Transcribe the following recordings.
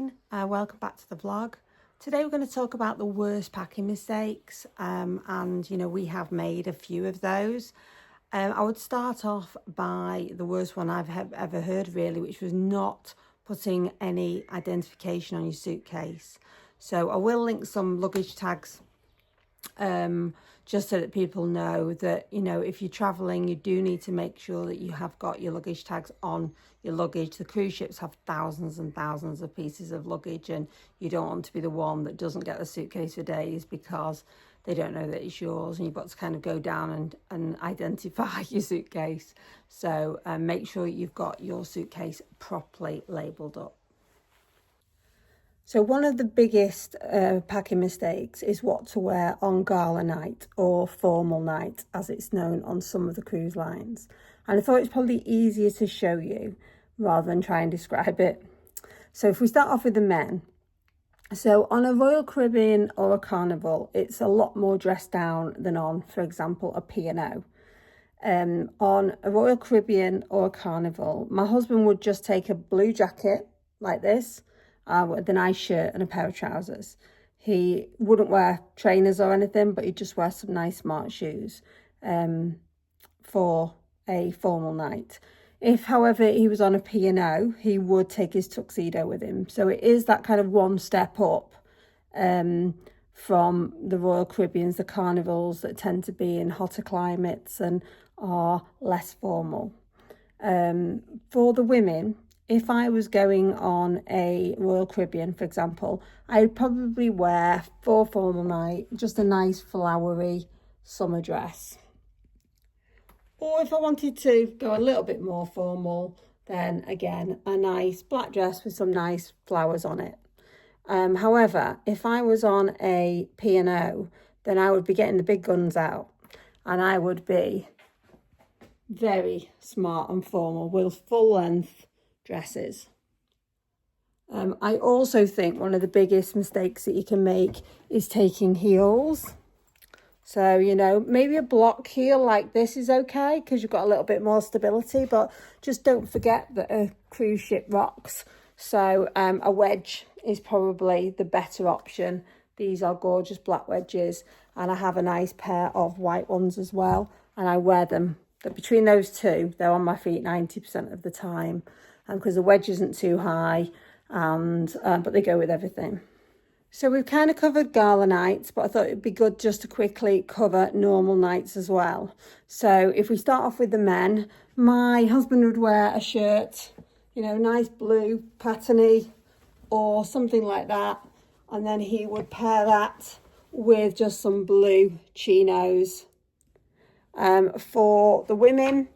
again, welcome back to the vlog. Today we're going to talk about the worst packing mistakes, and we have made a few of those. I would start off by the worst one I've ever heard really, which was not putting any identification on your suitcase. So I will link some luggage tags just so that people know that, if you're traveling, you do need to make sure that you have got your luggage tags on your luggage. The cruise ships have thousands and thousands of pieces of luggage, and you don't want to be the one that doesn't get the suitcase for days because they don't know that it's yours, and you've got to kind of go down and identify your suitcase. So make sure you've got your suitcase properly labelled up. So one of the biggest packing mistakes is what to wear on gala night, or formal night as it's known on some of the cruise lines. And I thought it's probably easier to show you rather than try and describe it. So if we start off with the men. So on a Royal Caribbean or a Carnival, it's a lot more dressed down than on, for example, a P&O. On a Royal Caribbean or a Carnival, my husband would just take a blue jacket like this, with a nice shirt and a pair of trousers. He wouldn't wear trainers or anything, but he'd just wear some nice smart shoes for a formal night. If, however, he was on a P&O, he would take his tuxedo with him. So it is that kind of one step up from the Royal Caribbeans, the Carnivals that tend to be in hotter climates and are less formal. For the women, if I was going on a Royal Caribbean, for example, I'd probably wear for formal night just a nice flowery summer dress. Or if I wanted to go a little bit more formal, then again, a nice black dress with some nice flowers on it. However, if I was on a P&O, then I would be getting the big guns out, and I would be very smart and formal with full length dresses. I also think one of the biggest mistakes that you can make is taking heels. So, maybe a block heel like this is okay because you've got a little bit more stability, but just don't forget that a cruise ship rocks. So a wedge is probably the better option. These are gorgeous black wedges, and I have a nice pair of white ones as well, and I wear them. But between those two, they're on my feet 90% of the time, because the wedge isn't too high, and but they go with everything. So we've kind of covered gala nights, but I thought it'd be good just to quickly cover normal nights as well. So if we start off with the men, my husband would wear a shirt, nice blue patterny or something like that. And then he would pair that with just some blue chinos. For the women,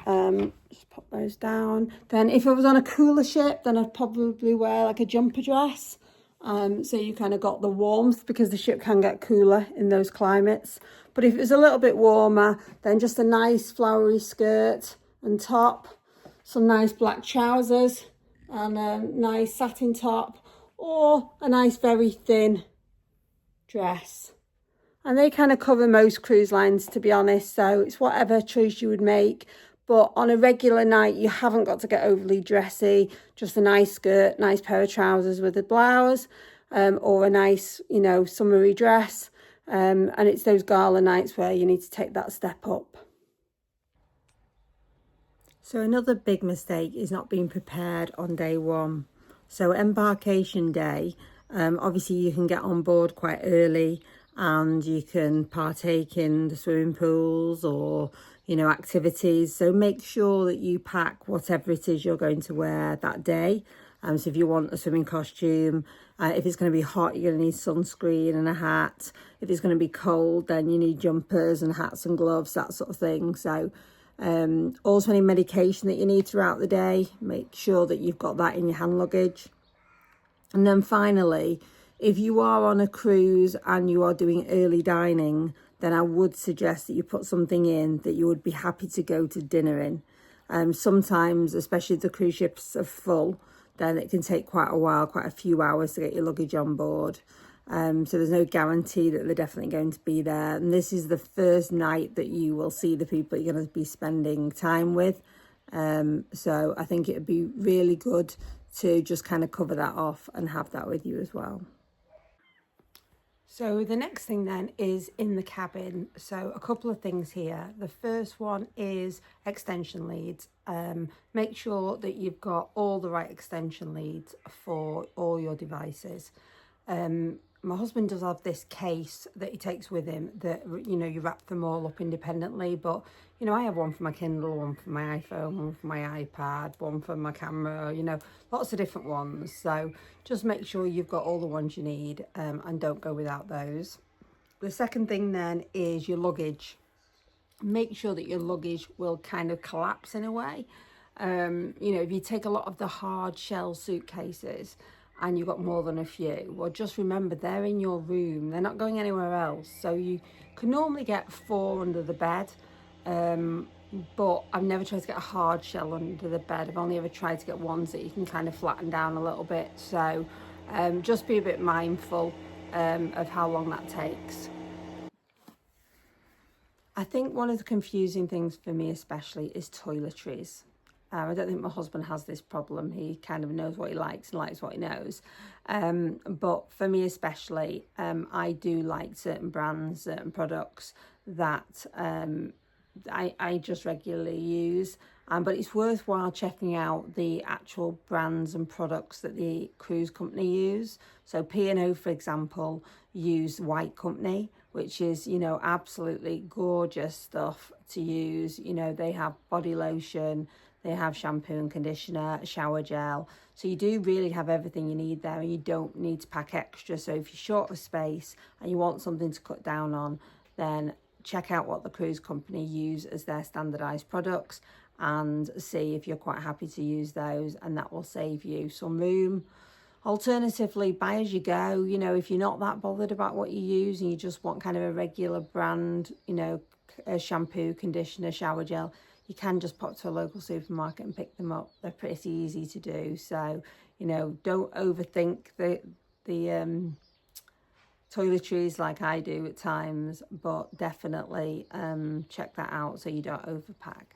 just pop those down. Then if I was on a cooler ship, then I'd probably wear like a jumper dress. So you kind of got the warmth because the ship can get cooler in those climates. But if it was a little bit warmer, then just a nice flowery skirt and top, some nice black trousers and a nice satin top, or a nice very thin dress. And they kind of cover most cruise lines, to be honest. So it's whatever choice you would make. But on a regular night, you haven't got to get overly dressy. Just a nice skirt, nice pair of trousers with a blouse, or a nice, summery dress. And it's those gala nights where you need to take that step up. So another big mistake is not being prepared on day one. So embarkation day, obviously you can get on board quite early and you can partake in the swimming pools or activities. So make sure that you pack whatever it is you're going to wear that day. So if you want a swimming costume, if it's going to be hot, you're going to need sunscreen and a hat. If it's going to be cold, then you need jumpers and hats and gloves, that sort of thing. So also any medication that you need throughout the day, make sure that you've got that in your hand luggage. And then finally, if you are on a cruise and you are doing early dining, then I would suggest that you put something in that you would be happy to go to dinner in. Sometimes, especially if the cruise ships are full, then it can take quite a while, quite a few hours to get your luggage on board. So there's no guarantee that they're definitely going to be there. And this is the first night that you will see the people you're going to be spending time with. So I think it would be really good to just kind of cover that off and have that with you as well. So the next thing then is in the cabin. So a couple of things here. The first one is extension leads. Make sure that you've got all the right extension leads for all your devices. My husband does have this case that he takes with him that, you know, you wrap them all up independently, but, you know, I have one for my Kindle, one for my iPhone, one for my iPad, one for my camera, you know, lots of different ones. So just make sure you've got all the ones you need, and don't go without those. The second thing then is your luggage. Make sure that your luggage will kind of collapse in a way. You know, if you take a lot of the hard shell suitcases and you've got more than a few, well, just remember they're in your room, they're not going anywhere else. So you can normally get 4 under the bed, but I've never tried to get a hard shell under the bed. I've only ever tried to get ones that you can kind of flatten down a little bit. So just be a bit mindful of how long that takes. I think one of the confusing things for me especially is toiletries. I don't think my husband has this problem. He kind of knows what he likes and likes what he knows. But for me especially, I do like certain brands, certain products that I just regularly use. But it's worthwhile checking out the actual brands and products that the cruise company use. So P&O, for example, use White Company, which is, you know, absolutely gorgeous stuff to use. You know, they have body lotion, they have shampoo and conditioner, shower gel. So you do really have everything you need there, and you don't need to pack extra. So if you're short of space and you want something to cut down on, then check out what the cruise company use as their standardized products and see if you're quite happy to use those, and that will save you some room. Alternatively, buy as you go. You know, if you're not that bothered about what you use and you just want kind of a regular brand, you know, a shampoo, conditioner, shower gel, you can just pop to a local supermarket and pick them up. They're pretty easy to do. So, you know, don't overthink the toiletries like I do at times, but definitely check that out so you don't overpack.